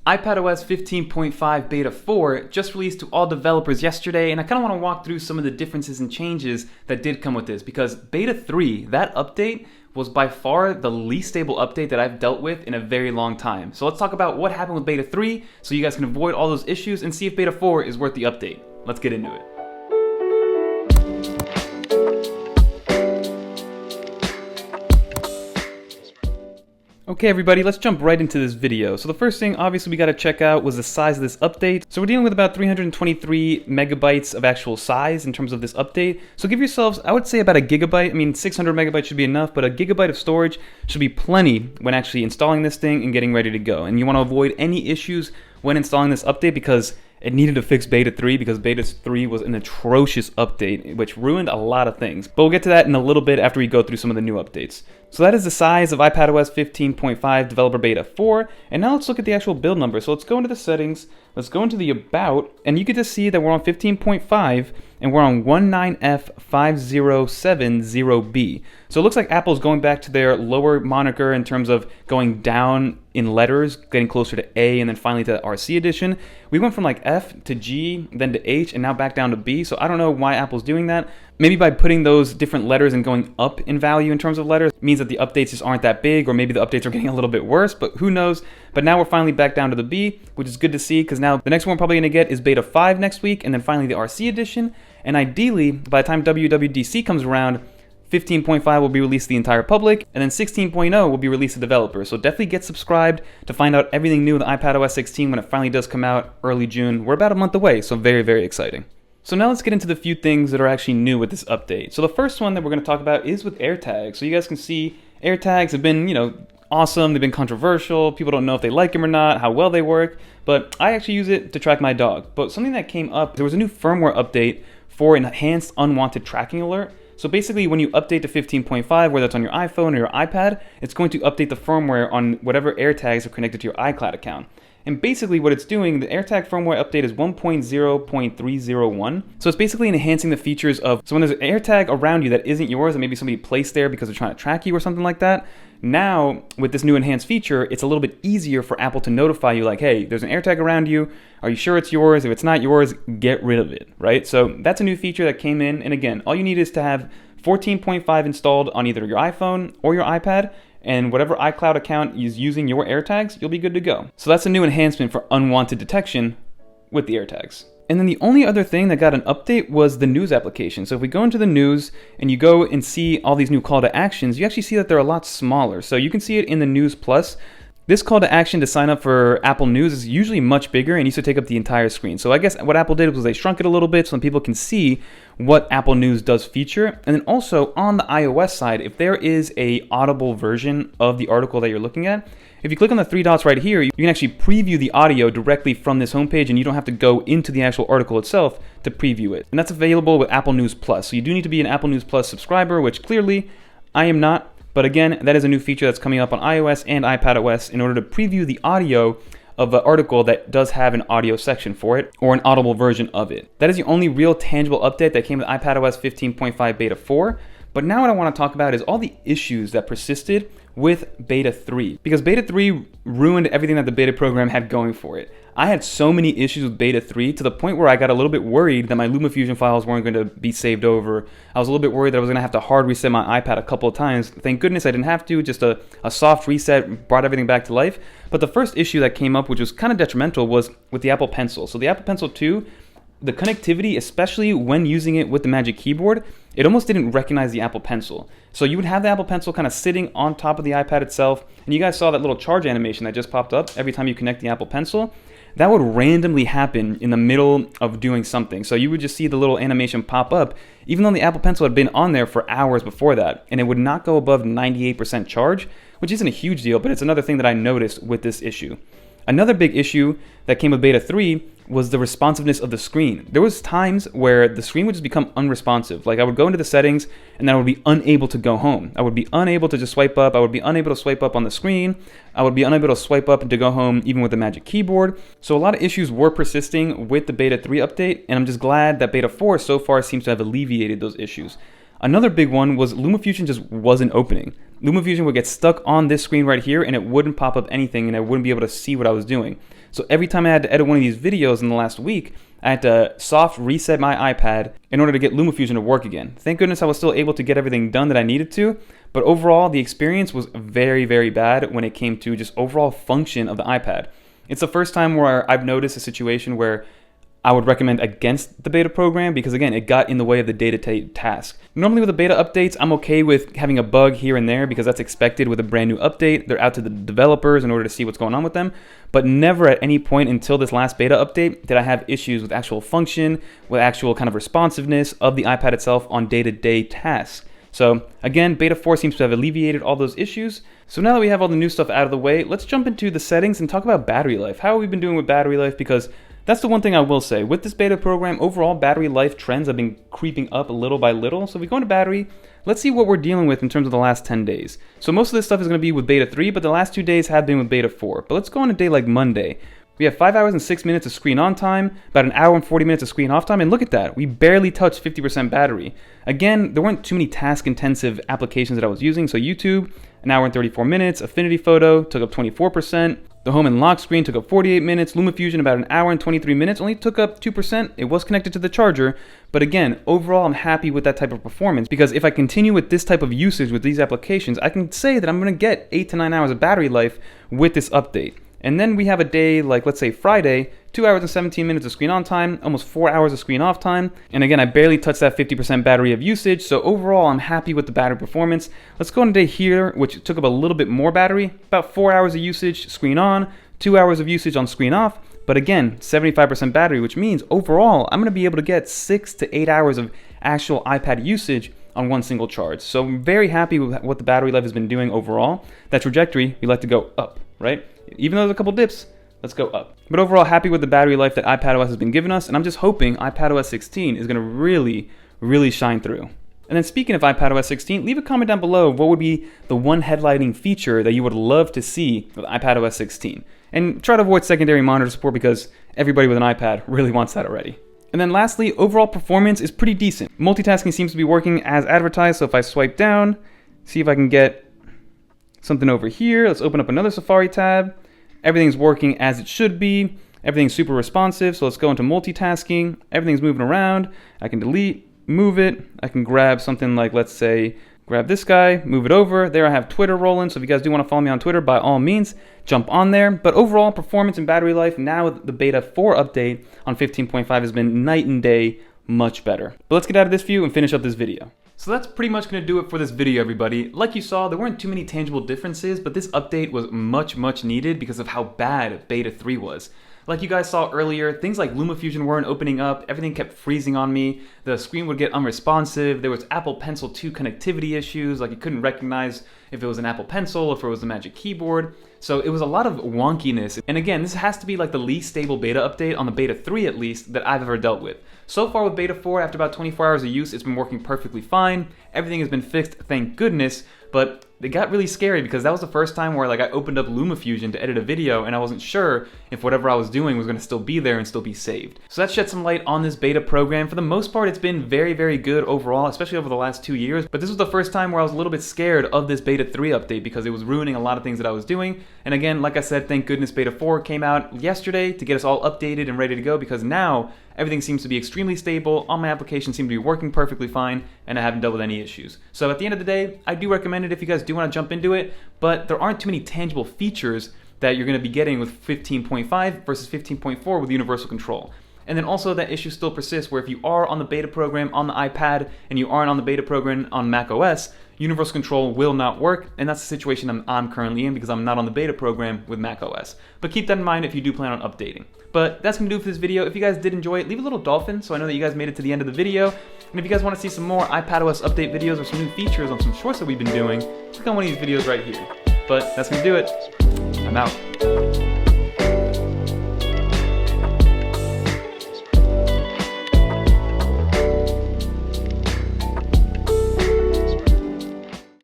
iPadOS 15.5 Beta 4 just released to all developers yesterday, and I kind of want to walk through some of the differences and changes that did come with this, because Beta 3, that update, was by far the least stable update that I've dealt with in a very long time. So let's talk about what happened with Beta 3 so you guys can avoid all those issues and see if Beta 4 is worth the update. Let's get into it. Okay everybody, let's jump right into this video. So the first thing obviously we got to check out was the size of this update. So we're dealing with about 323 megabytes of actual size in terms of this update. So give yourselves, I would say about a gigabyte. I mean 600 megabytes should be enough, but a gigabyte of storage should be plenty when actually installing this thing and getting ready to go. And you want to avoid any issues when installing this update because it needed to fix Beta 3 because Beta 3 was an atrocious update which ruined a lot of things. But we'll get to that in a little bit after we go through some of the new updates. So that is the size of iPadOS 15.5 Developer Beta 4. And now let's look at the actual build number. So let's go into the settings, let's go into the About, and you can just see that we're on 15.5 and we're on 19F5070B. So it looks like Apple's going back to their lower moniker in terms of going down in letters, getting closer to A and then finally to the RC edition. We went from like F to G, then to H, and now back down to B. So I don't know why Apple's doing that. Maybe by putting those different letters and going up in value in terms of letters means that the updates just aren't that big, or maybe the updates are getting a little bit worse, but who knows. But now we're finally back down to the B, which is good to see, because now the next one we're probably going to get is Beta 5 next week, and then finally the RC edition. And ideally, by the time WWDC comes around, 15.5 will be released to the entire public, and then 16.0 will be released to developers. So definitely get subscribed to find out everything new with iPadOS 16 when it finally does come out early June. We're about a month away, so very, very exciting. So now let's get into the few things that are actually new with this update. So the first one that we're going to talk about is with AirTags. So you guys can see AirTags have been, awesome. They've been controversial. People don't know if they like them or not, how well they work, but I actually use it to track my dog. But something that came up, there was a new firmware update for enhanced unwanted tracking alert. So basically when you update to 15.5, whether it's on your iPhone or your iPad, it's going to update the firmware on whatever AirTags are connected to your iCloud account. And basically what it's doing, the AirTag firmware update is 1.0.301. So it's basically enhancing the features of, so when there's an AirTag around you that isn't yours, and maybe somebody placed there because they're trying to track you or something like that, now with this new enhanced feature, it's a little bit easier for Apple to notify you like, hey, there's an AirTag around you. Are you sure it's yours? If it's not yours, get rid of it, right? So that's a new feature that came in. And again, all you need is to have 14.5 installed on either your iPhone or your iPad, and whatever iCloud account is using your AirTags, you'll be good to go. So that's a new enhancement for unwanted detection with the AirTags. And then the only other thing that got an update was the news application. So if we go into the news and you go and see all these new call to actions, you actually see that they're a lot smaller. So you can see it in the News Plus. This call to action to sign up for Apple News is usually much bigger and used to take up the entire screen. So I guess what Apple did was they shrunk it a little bit so people can see what Apple News does feature. And then also on the iOS side, if there is a audible version of the article that you're looking at, if you click on the three dots right here, you can actually preview the audio directly from this homepage, and you don't have to go into the actual article itself to preview it. And that's available with Apple News Plus. So you do need to be an Apple News Plus subscriber, which clearly I am not. But again, that is a new feature that's coming up on iOS and iPadOS in order to preview the audio of an article that does have an audio section for it, or an audible version of it. That is the only real tangible update that came with iPadOS 15.5 Beta 4. But now what I want to talk about is all the issues that persisted with Beta 3. Because Beta 3 ruined everything that the beta program had going for it. I had so many issues with Beta 3 to the point where I got a little bit worried that my LumaFusion files weren't going to be saved over. I was a little bit worried that I was going to have to hard reset my iPad a couple of times. Thank goodness I didn't have to. Just a soft reset brought everything back to life. But the first issue that came up, which was kind of detrimental, was with the Apple Pencil. So the Apple Pencil 2, the connectivity, especially when using it with the Magic Keyboard, it almost didn't recognize the Apple Pencil. So you would have the Apple Pencil kind of sitting on top of the iPad itself, and you guys saw that little charge animation that just popped up every time you connect the Apple Pencil. That would randomly happen in the middle of doing something. So you would just see the little animation pop up, even though the Apple Pencil had been on there for hours before that, and it would not go above 98% charge, which isn't a huge deal, but it's another thing that I noticed with this issue. Another big issue that came with Beta 3 was the responsiveness of the screen. There was times where the screen would just become unresponsive. Like I would go into the settings and then I would be unable to go home. I would be unable to just swipe up. I would be unable to swipe up on the screen. I would be unable to swipe up and to go home even with the Magic Keyboard. So a lot of issues were persisting with the Beta 3 update, and I'm just glad that Beta 4 so far seems to have alleviated those issues. Another big one was LumaFusion just wasn't opening. LumaFusion would get stuck on this screen right here and it wouldn't pop up anything and I wouldn't be able to see what I was doing. So every time I had to edit one of these videos in the last week, I had to soft reset my iPad in order to get LumaFusion to work again. Thank goodness I was still able to get everything done that I needed to, but overall the experience was very, very bad when it came to just overall function of the iPad. It's the first time where I've noticed a situation where I would recommend against the beta program because, again, it got in the way of the day-to-day task. Normally with the beta updates, I'm okay with having a bug here and there because that's expected with a brand new update. They're out to the developers in order to see what's going on with them. But never at any point until this last beta update did I have issues with actual function, with actual kind of responsiveness of the iPad itself on day-to-day tasks. So again, beta 4 seems to have alleviated all those issues. So now that we have all the new stuff out of the way, let's jump into the settings and talk about battery life. How have we been doing with battery life? Because that's the one thing I will say. With this beta program, overall battery life trends have been creeping up little by little. So if we go into battery, let's see what we're dealing with in terms of the last 10 days. So most of this stuff is going to be with beta 3, but the last 2 days have been with beta 4. But let's go on a day like Monday. We have 5 hours and 6 minutes of screen on time, about an hour and 40 minutes of screen off time, and look at that, we barely touched 50% battery. Again, there weren't too many task-intensive applications that I was using, so YouTube, an hour and 34 minutes, Affinity Photo took up 24%, the home and lock screen took up 48 minutes, LumaFusion about an hour and 23 minutes, only took up 2%, it was connected to the charger, but again, overall I'm happy with that type of performance, because if I continue with this type of usage with these applications, I can say that I'm going to get 8 to 9 hours of battery life with this update. And then we have a day like, let's say Friday, 2 hours and 17 minutes of screen on time, almost 4 hours of screen off time. And again, I barely touched that 50% battery of usage. So overall, I'm happy with the battery performance. Let's go on a day here, which took up a little bit more battery, about 4 hours of usage screen on, 2 hours of usage on screen off. But again, 75% battery, which means overall, I'm going to be able to get 6 to 8 hours of actual iPad usage on one single charge. So I'm very happy with what the battery life has been doing overall. That trajectory, we like to go up, right? Even though there's a couple dips, let's go up. But overall, happy with the battery life that iPadOS has been giving us, and I'm just hoping iPadOS 16 is going to really, really shine through. And then speaking of iPadOS 16, leave a comment down below of what would be the one headlighting feature that you would love to see with iPadOS 16. And try to avoid secondary monitor support because everybody with an iPad really wants that already. And then lastly, overall performance is pretty decent. Multitasking seems to be working as advertised, so if I swipe down, see if I can get something over here. Let's open up another Safari tab. Everything's working as it should be. Everything's super responsive, so let's go into multitasking. Everything's moving around. I can delete, move it. I can grab something like, let's say, grab this guy, move it over. There I have Twitter rolling, so if you guys do want to follow me on Twitter, by all means, jump on there. But overall, performance and battery life, now the beta 4 update on 15.5 has been night and day, much better. But let's get out of this view and finish up this video. So that's pretty much going to do it for this video, everybody. Like you saw, there weren't too many tangible differences, but this update was much needed because of how bad beta 3 was. Like you guys saw earlier, things like LumaFusion weren't opening up, everything kept freezing on me, the screen would get unresponsive, there was Apple Pencil 2 connectivity issues, like you couldn't recognize if it was an Apple Pencil or if it was the Magic Keyboard. So it was a lot of wonkiness. And again, this has to be like the least stable beta update on the beta 3 at least that I've ever dealt with. So far with beta 4, after about 24 hours of use, it's been working perfectly fine. Everything has been fixed, thank goodness. But it got really scary because that was the first time where like I opened up LumaFusion to edit a video and I wasn't sure if whatever I was doing was going to still be there and still be saved. So that shed some light on this beta program. For the most part, it's been very good overall, especially over the last 2 years. But this was the first time where I was a little bit scared of this beta 3 update because it was ruining a lot of things that I was doing. And again, like I said, thank goodness beta 4 came out yesterday to get us all updated and ready to go because now everything seems to be extremely stable, all my applications seem to be working perfectly fine, and I haven't dealt with any issues. So at the end of the day, I do recommend it if you guys do want to jump into it, but there aren't too many tangible features that you're going to be getting with 15.5 versus 15.4 with universal control. And then also that issue still persists where if you are on the beta program on the iPad and you aren't on the beta program on macOS, universal control will not work, and that's the situation I'm currently in because I'm not on the beta program with macOS. But keep that in mind if you do plan on updating. But that's going to do it for this video. If you guys did enjoy it, leave a little dolphin so I know that you guys made it to the end of the video. And if you guys want to see some more iPadOS update videos or some new features on some shorts that we've been doing, click on one of these videos right here. But that's going to do it. I'm out.